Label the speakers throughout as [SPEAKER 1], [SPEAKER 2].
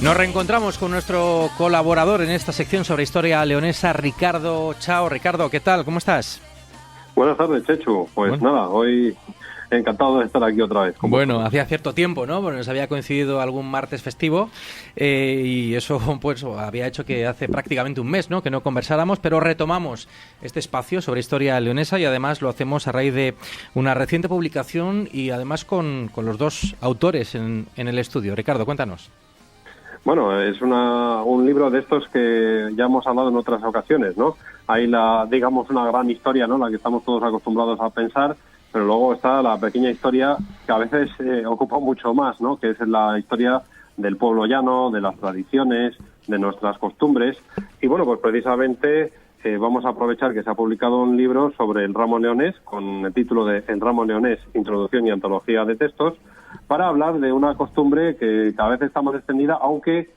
[SPEAKER 1] Nos reencontramos con nuestro colaborador en esta sección sobre historia leonesa, Ricardo. Chao, Ricardo, ¿qué tal? ¿Cómo estás?
[SPEAKER 2] Buenas tardes, Chechu. Pues bueno, nada, hoy encantado de estar aquí otra vez.
[SPEAKER 1] Bueno, hacía cierto tiempo, ¿no? Bueno, nos había coincidido algún martes festivo y eso pues había hecho que hace prácticamente un mes, ¿no?, que no conversáramos, pero retomamos este espacio sobre historia leonesa y además lo hacemos a raíz de una reciente publicación y además con los dos autores en el estudio. Ricardo, cuéntanos.
[SPEAKER 2] Bueno, es un libro de estos que ya hemos hablado en otras ocasiones, ¿no? Hay digamos, una gran historia, ¿no?, la que estamos todos acostumbrados a pensar, pero luego está la pequeña historia que a veces ocupa mucho más, ¿no?, que es la historia del pueblo llano, de las tradiciones, de nuestras costumbres. Y bueno, pues precisamente vamos a aprovechar que se ha publicado un libro sobre el ramo leonés, con el título de El ramo leonés, Introducción y Antología de Textos, para hablar de una costumbre que cada vez está más extendida, aunque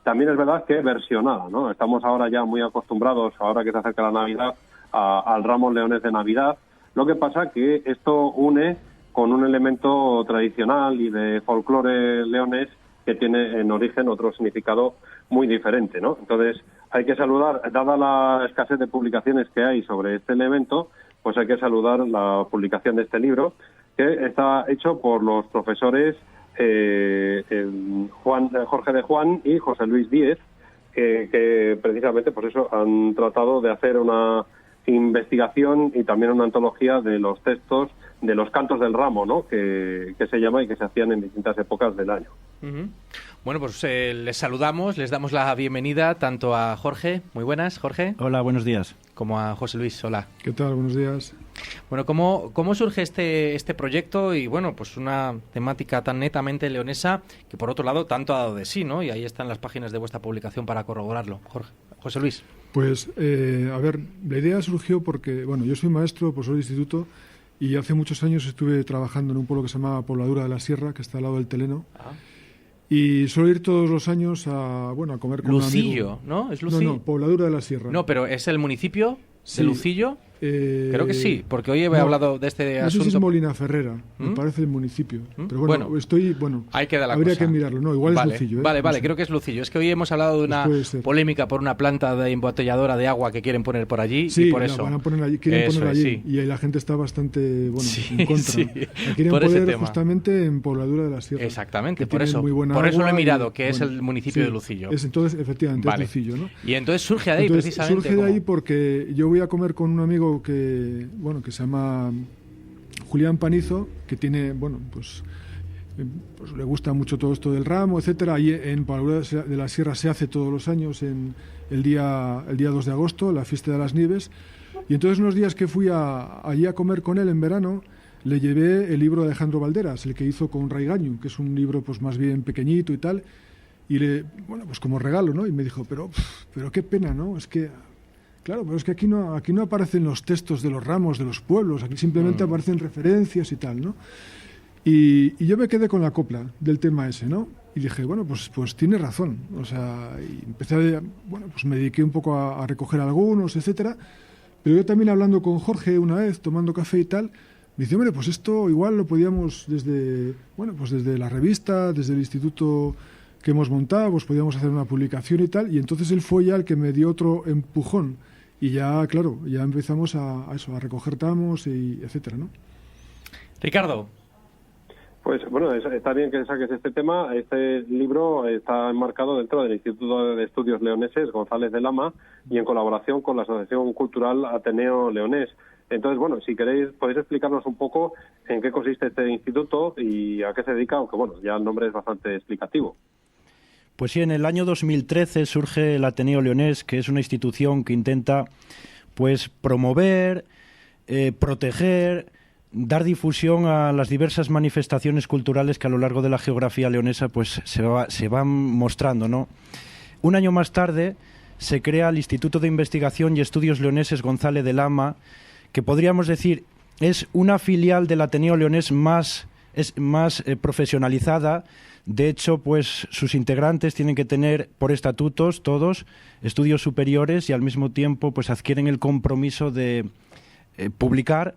[SPEAKER 2] también es verdad que versionada, ¿no? Estamos ahora ya muy acostumbrados, ahora que se acerca la Navidad, al ramo leonés de Navidad. Lo que pasa que esto une con un elemento tradicional y de folclore leonés que tiene en origen otro significado muy diferente, ¿no? Entonces hay que saludar, dada la escasez de publicaciones que hay sobre este elemento, pues hay que saludar la publicación de este libro, que está hecho por los profesores Jorge de Juan y José Luis Díez, que precisamente por eso han tratado de hacer una investigación y también una antología de los textos de los cantos del ramo, ¿no?, que se llama y que se hacían en distintas épocas del año.
[SPEAKER 1] Uh-huh. Bueno, pues les saludamos, les damos la bienvenida tanto a Jorge, muy buenas, Jorge.
[SPEAKER 3] Hola, buenos días.
[SPEAKER 1] Como a José Luis, hola.
[SPEAKER 4] ¿Qué tal? Buenos días.
[SPEAKER 1] Bueno, ¿cómo surge este proyecto y, bueno, pues una temática tan netamente leonesa que, por otro lado, tanto ha dado de sí, ¿no? Y ahí están las páginas de vuestra publicación para corroborarlo. José Luis.
[SPEAKER 4] Pues, a ver, la idea surgió porque, bueno, yo soy maestro, profesor de instituto, y hace muchos años estuve trabajando en un pueblo que se llama Pobladura de la Sierra, que está al lado del Teleno. Ah. Y suelo ir todos los años a comer con
[SPEAKER 1] Lucillo,
[SPEAKER 4] un amigo.
[SPEAKER 1] ¿no? ¿Es Lucillo?
[SPEAKER 4] No, Pobladura de la Sierra.
[SPEAKER 1] No, pero ¿es el municipio
[SPEAKER 4] sí.
[SPEAKER 1] de Lucillo? Creo que sí, porque hoy he hablado de este asunto.
[SPEAKER 4] No sé si es Molina Ferrera, me parece el municipio. Pero bueno,
[SPEAKER 1] ahí queda la
[SPEAKER 4] habría
[SPEAKER 1] cosa.
[SPEAKER 4] Que mirarlo. No, igual
[SPEAKER 1] vale,
[SPEAKER 4] es Lucillo.
[SPEAKER 1] Vale,
[SPEAKER 4] no sé.
[SPEAKER 1] Creo que es Lucillo. Es que hoy hemos hablado de una polémica por una planta de embotelladora de agua que quieren poner por allí y por eso.
[SPEAKER 4] Sí, van a poner allí, quieren poner allí. Sí. Y ahí la gente está bastante, en contra.
[SPEAKER 1] Sí.
[SPEAKER 4] La quieren
[SPEAKER 1] por
[SPEAKER 4] poner
[SPEAKER 1] ese tema.
[SPEAKER 4] Justamente en Pobladura de la Sierra.
[SPEAKER 1] Exactamente, por eso lo he mirado, que es el municipio de Lucillo.
[SPEAKER 4] Entonces, efectivamente, es Lucillo, ¿no?
[SPEAKER 1] Y entonces surge de ahí, precisamente.
[SPEAKER 4] Surge de ahí porque yo voy a comer con un amigo que se llama Julián Panizo, que tiene, pues le gusta mucho todo esto del ramo, etcétera. Ahí en Pobladura de la Sierra se hace todos los años en el día 2 de agosto, la fiesta de las nieves. Y entonces unos días que fui allí a comer con él en verano, le llevé el libro de Alejandro Valderas, el que hizo con Raigañu, que es un libro pues más bien pequeñito y tal, y pues como regalo, ¿no? Y me dijo, pero qué pena, ¿no? Es que claro, pero es que aquí no aparecen los textos de los ramos de los pueblos, aquí simplemente aparecen referencias y tal, ¿no? Y yo me quedé con la copla del tema ese, ¿no? Y dije, bueno, pues tiene razón. O sea, y empecé pues me dediqué un poco a recoger algunos, etcétera. Pero yo también hablando con Jorge una vez, tomando café y tal, me dice, hombre, pues esto igual lo podíamos desde la revista, desde el instituto que hemos montado, pues podíamos hacer una publicación y tal. Y entonces él fue ya el que me dio otro empujón. Y ya, claro, ya empezamos a recoger tamos y etcétera, ¿no?
[SPEAKER 1] Ricardo.
[SPEAKER 2] Pues bueno, está bien que saques este tema. Este libro está enmarcado dentro del Instituto de Estudios Leoneses González de Lama y en colaboración con la Asociación Cultural Ateneo Leonés. Entonces, bueno, si queréis, podéis explicarnos un poco en qué consiste este instituto y a qué se dedica, aunque bueno, ya el nombre es bastante explicativo.
[SPEAKER 3] Pues sí, en el año 2013 surge el Ateneo Leonés, que es una institución que intenta pues promover, proteger, dar difusión a las diversas manifestaciones culturales que a lo largo de la geografía leonesa pues se van mostrando, ¿no? Un año más tarde se crea el Instituto de Investigación y Estudios Leoneses González de Lama, que podríamos decir es una filial del Ateneo Leonés más profesionalizada. De hecho, pues sus integrantes tienen que tener por estatutos todos estudios superiores y al mismo tiempo pues adquieren el compromiso de publicar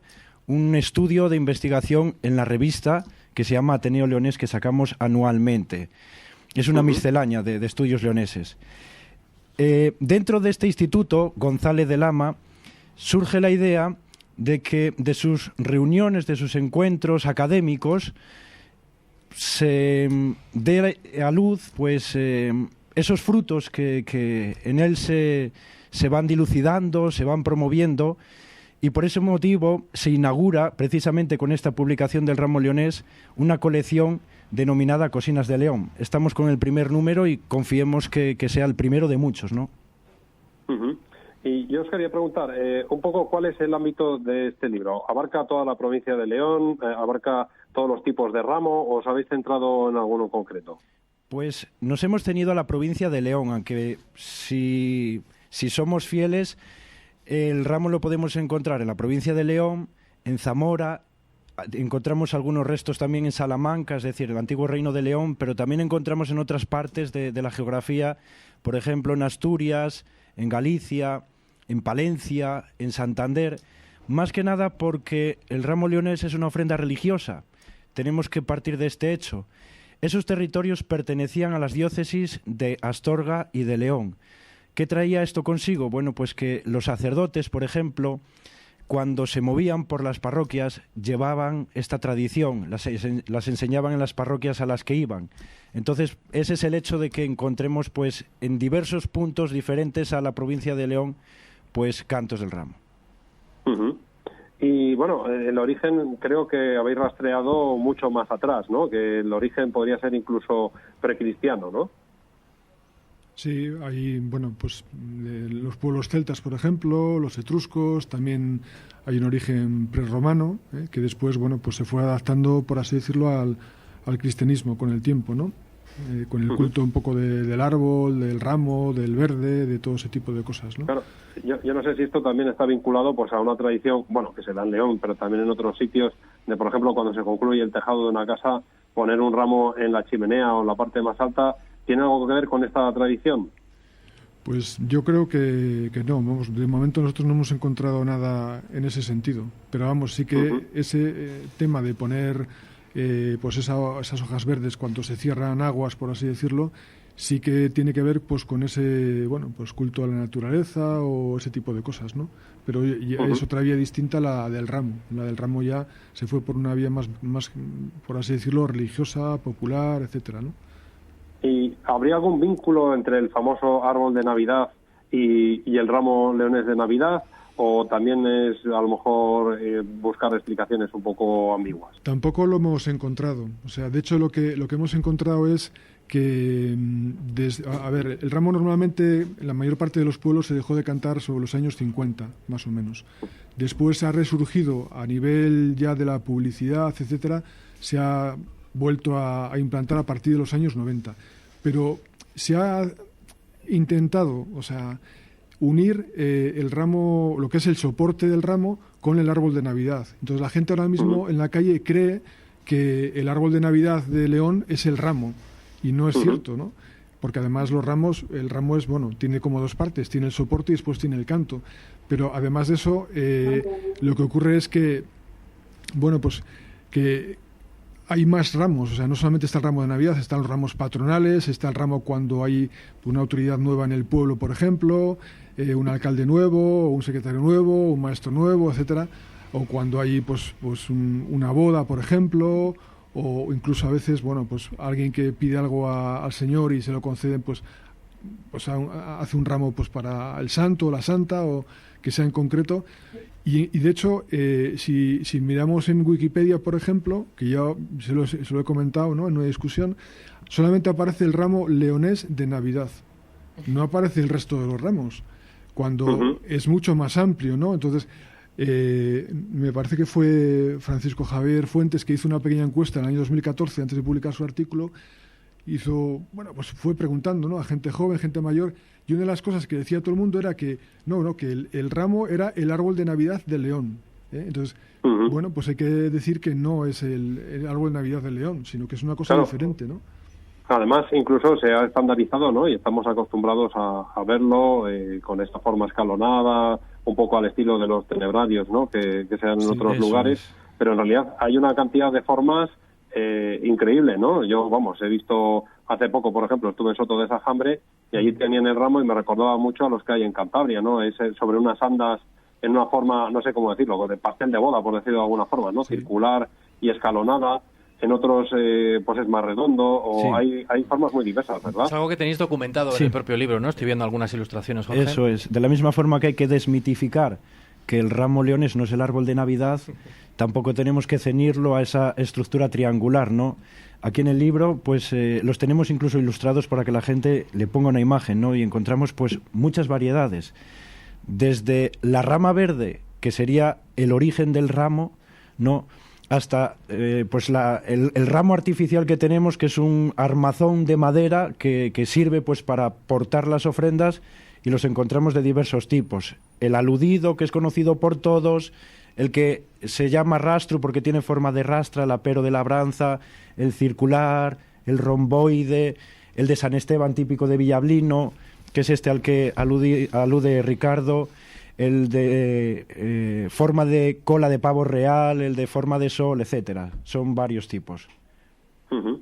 [SPEAKER 3] un estudio de investigación en la revista que se llama Ateneo Leonés, que sacamos anualmente. Es una miscelánea de estudios leoneses. Dentro de este instituto, González de Lama, surge la idea de que de sus reuniones, de sus encuentros académicos, se dé a luz pues esos frutos que en él se van dilucidando, se van promoviendo, y por ese motivo se inaugura, precisamente con esta publicación del ramo leonés, una colección denominada Cosinas de León. Estamos con el primer número y confiemos que sea el primero de muchos, ¿no?
[SPEAKER 2] Uh-huh. Y yo os quería preguntar un poco cuál es el ámbito de este libro. ¿Abarca toda la provincia de León? ¿Abarca todos los tipos de ramo? ¿O os habéis centrado en alguno concreto?
[SPEAKER 3] Pues nos hemos tenido a la provincia de León, aunque si somos fieles, el ramo lo podemos encontrar en la provincia de León, en Zamora, encontramos algunos restos también en Salamanca, es decir, el antiguo Reino de León, pero también encontramos en otras partes de la geografía, por ejemplo, en Asturias, en Galicia, en Palencia, en Santander, más que nada porque el ramo leonés es una ofrenda religiosa. Tenemos que partir de este hecho. Esos territorios pertenecían a las diócesis de Astorga y de León. ¿Qué traía esto consigo? Bueno, pues que los sacerdotes, por ejemplo, cuando se movían por las parroquias, llevaban esta tradición, las enseñaban en las parroquias a las que iban. Entonces, ese es el hecho de que encontremos, pues, en diversos puntos diferentes a la provincia de León, pues, cantos del ramo.
[SPEAKER 2] Uh-huh. Y, bueno, el origen creo que habéis rastreado mucho más atrás, ¿no? Que el origen podría ser incluso precristiano, ¿no?
[SPEAKER 4] Sí, hay, bueno, pues los pueblos celtas, por ejemplo, los etruscos, también hay un origen prerromano, que después, bueno, pues se fue adaptando, por así decirlo, al cristianismo con el tiempo, ¿no? Con el culto un poco del árbol, del ramo, del verde, de todo ese tipo de cosas, ¿no?
[SPEAKER 2] Claro, yo no sé si esto también está vinculado pues a una tradición, bueno, que se da en León, pero también en otros sitios, de, por ejemplo, cuando se concluye el tejado de una casa, poner un ramo en la chimenea o en la parte más alta. ¿Tiene algo que ver con esta tradición?
[SPEAKER 4] Pues yo creo que no. Vamos, de momento nosotros no hemos encontrado nada en ese sentido. Pero vamos, sí que ese tema de poner pues esas hojas verdes cuando se cierran aguas, por así decirlo, sí que tiene que ver pues con ese, bueno, pues culto a la naturaleza o ese tipo de cosas, ¿no? Pero es otra vía distinta a la del ramo. La del ramo ya se fue por una vía más, por así decirlo, religiosa, popular, etcétera, ¿no?
[SPEAKER 2] ¿Y habría algún vínculo entre el famoso árbol de Navidad y el ramo leonés de Navidad? ¿O también es a lo mejor buscar explicaciones un poco ambiguas?
[SPEAKER 4] Tampoco lo hemos encontrado. O sea, de hecho lo que hemos encontrado es que, a ver, el ramo normalmente en la mayor parte de los pueblos se dejó de cantar sobre los años 50, más o menos. Después ha resurgido a nivel ya de la publicidad, etcétera, se ha vuelto a implantar a partir de los años 90. Pero se ha intentado, o sea, unir el ramo, lo que es el soporte del ramo, con el árbol de Navidad. Entonces la gente ahora mismo en la calle cree que el árbol de Navidad de León es el ramo, y no es cierto, ¿no? Porque además el ramo es, bueno, tiene como dos partes, tiene el soporte y después tiene el canto. Pero además de eso, lo que ocurre es que, bueno, pues que hay más ramos, o sea, no solamente está el ramo de Navidad, están los ramos patronales, está el ramo cuando hay una autoridad nueva en el pueblo, por ejemplo, un alcalde nuevo, un secretario nuevo, un maestro nuevo, etcétera, o cuando hay pues una boda, por ejemplo, o incluso a veces, bueno, pues alguien que pide algo al Señor y se lo conceden, pues hace un ramo pues para el santo o la santa, o que sea en concreto. Y de hecho, si miramos en Wikipedia, por ejemplo, que ya se lo he comentado, ¿no?, en una discusión, solamente aparece el ramo leonés de Navidad. No aparece el resto de los ramos, cuando es mucho más amplio, ¿no? Entonces, me parece que fue Francisco Javier Fuentes que hizo una pequeña encuesta en el año 2014, antes de publicar su artículo. Pues fue preguntando, ¿no?, a gente joven, gente mayor, y una de las cosas que decía todo el mundo era que que el ramo era el árbol de Navidad de León, ¿eh? Entonces, bueno, pues hay que decir que no es el árbol de Navidad de León, sino que es una cosa diferente, ¿no?
[SPEAKER 2] Además, incluso se ha estandarizado, ¿no?, y estamos acostumbrados a verlo con esta forma escalonada, un poco al estilo de los tenebrarios, ¿no? Que se dan en
[SPEAKER 3] Sí,
[SPEAKER 2] otros
[SPEAKER 3] eso
[SPEAKER 2] lugares,
[SPEAKER 3] es.
[SPEAKER 2] pero en realidad hay una cantidad de formas increíble, ¿no? Yo, vamos, he visto hace poco, por ejemplo, estuve en Soto de Sajambre y allí tenían el ramo y me recordaba mucho a los que hay en Cantabria, ¿no? Es sobre unas andas en una forma, no sé cómo decirlo, de pastel de boda, por decirlo de alguna forma, ¿no?
[SPEAKER 4] Sí.
[SPEAKER 2] Circular y escalonada. En otros, pues es más redondo, o
[SPEAKER 3] Sí.
[SPEAKER 2] hay formas muy diversas, ¿verdad?
[SPEAKER 1] Es algo que tenéis documentado
[SPEAKER 3] Sí.
[SPEAKER 1] en el propio libro, ¿no? Estoy viendo algunas ilustraciones, Jorge.
[SPEAKER 3] Eso es. De la misma forma que hay que desmitificar que el ramo leones no es el árbol de Navidad, tampoco tenemos que ceñirlo a esa estructura triangular, ¿no? Aquí en el libro, pues los tenemos incluso ilustrados para que la gente le ponga una imagen, ¿no? Y encontramos, pues, muchas variedades. Desde la rama verde, que sería el origen del ramo, ¿no? Hasta pues el ramo artificial que tenemos, que es un armazón de madera que sirve pues para portar las ofrendas, y los encontramos de diversos tipos. El aludido, que es conocido por todos, el que se llama rastro porque tiene forma de rastra, el apero de labranza, el circular, el romboide, el de San Esteban típico de Villablino, que es este al que alude Ricardo, el de forma de cola de pavo real, el de forma de sol, etcétera. Son varios tipos.
[SPEAKER 2] Uh-huh.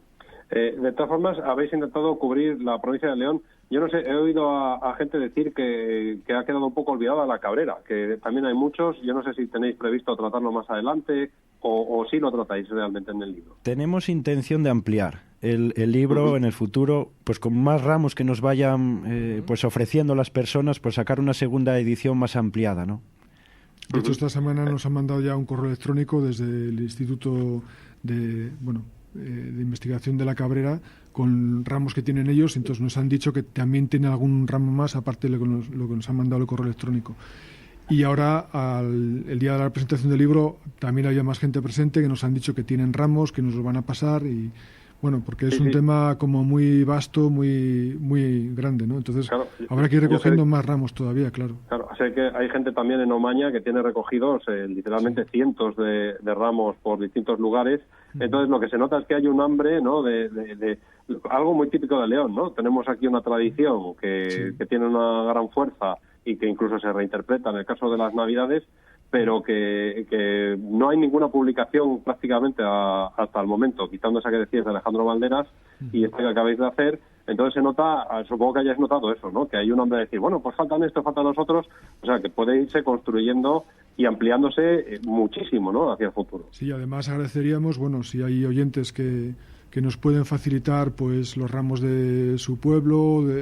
[SPEAKER 2] De todas formas, habéis intentado cubrir la provincia de León. Yo no sé, he oído a gente decir que ha quedado un poco olvidada la Cabrera, que también hay muchos. Yo no sé si tenéis previsto tratarlo más adelante o si lo tratáis realmente en el libro.
[SPEAKER 3] Tenemos intención de ampliar el libro en el futuro, pues con más ramos que nos vayan pues ofreciendo las personas, pues sacar una segunda edición más ampliada, ¿no?
[SPEAKER 4] De hecho, esta semana nos han mandado ya un correo electrónico desde el Instituto de Investigación de la Cabrera con ramos que tienen ellos, entonces nos han dicho que también tiene algún ramo más aparte de lo que nos han mandado el correo electrónico. Y ahora, el día de la presentación del libro, también había más gente presente que nos han dicho que tienen ramos, que nos los van a pasar, y bueno, porque es un tema como muy vasto, muy grande, ¿no? Entonces, claro, habrá que ir recogiendo más ramos todavía, claro.
[SPEAKER 2] Claro, sé que hay gente también en Omaña que tiene recogidos literalmente cientos de ramos por distintos lugares. Entonces, lo que se nota es que hay un hambre, ¿no? de algo muy típico de León, ¿no? Tenemos aquí una tradición que tiene una gran fuerza y que incluso se reinterpreta en el caso de las Navidades, pero que no hay ninguna publicación prácticamente hasta el momento, quitando esa que decías de Alejandro Valderas y esta que acabáis de hacer. Entonces se nota, supongo que hayáis notado eso, ¿no? Que hay un hambre de decir, bueno, pues faltan esto, faltan los otros, o sea, que puede irse construyendo y ampliándose muchísimo, ¿no? Hacia el futuro.
[SPEAKER 4] Sí, además agradeceríamos, bueno, si hay oyentes que nos pueden facilitar pues los ramos de su pueblo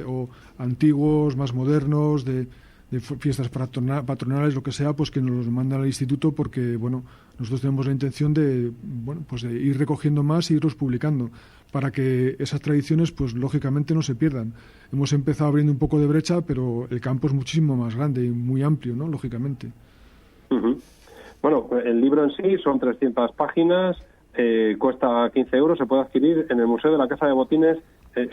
[SPEAKER 4] o antiguos, más modernos, de fiestas patronales, lo que sea, pues que nos los mandan al instituto, porque bueno, nosotros tenemos la intención de ir recogiendo más y irlos publicando para que esas tradiciones pues lógicamente no se pierdan. Hemos empezado abriendo un poco de brecha, pero el campo es muchísimo más grande y muy amplio, ¿no? Lógicamente.
[SPEAKER 2] Uh-huh. Bueno, el libro en sí son 300 páginas, cuesta 15 euros, se puede adquirir en el Museo de la Casa de Botines.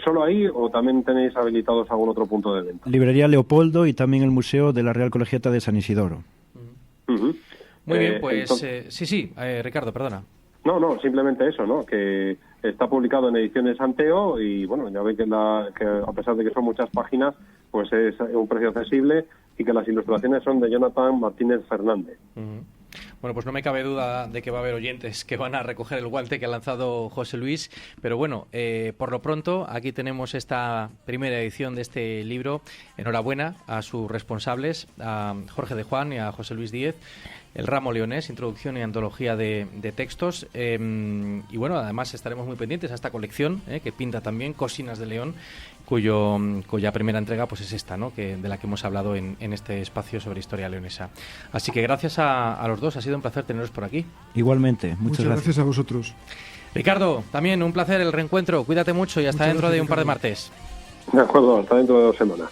[SPEAKER 2] ¿Solo ahí o también tenéis habilitados algún otro punto de venta?
[SPEAKER 3] Librería Leopoldo y también el Museo de la Real Colegiata de San Isidoro.
[SPEAKER 2] Uh-huh.
[SPEAKER 1] Muy bien, pues entonces... Ricardo, perdona.
[SPEAKER 2] No, simplemente eso, ¿no? Que está publicado en Ediciones Anteo y, bueno, ya veis que a pesar de que son muchas páginas, pues es un precio accesible y que las ilustraciones son de Jonathan Martínez Fernández.
[SPEAKER 1] Uh-huh. Bueno, pues no me cabe duda de que va a haber oyentes que van a recoger el guante que ha lanzado José Luis, pero bueno, por lo pronto aquí tenemos esta primera edición de este libro. Enhorabuena a sus responsables, a Jorge de Juan y a José Luis Díez. El ramo leonés, introducción y antología de textos. Y bueno, además estaremos muy pendientes a esta colección que pinta también Cocinas de León, cuya primera entrega pues es esta, ¿no? De la que hemos hablado en este espacio sobre historia leonesa. Así que gracias a los dos, ha sido un placer teneros por aquí.
[SPEAKER 3] Igualmente, muchas gracias
[SPEAKER 4] a vosotros.
[SPEAKER 1] Ricardo, también un placer el reencuentro. Cuídate mucho y hasta dentro de un par de martes.
[SPEAKER 2] De acuerdo, hasta dentro de 2 semanas.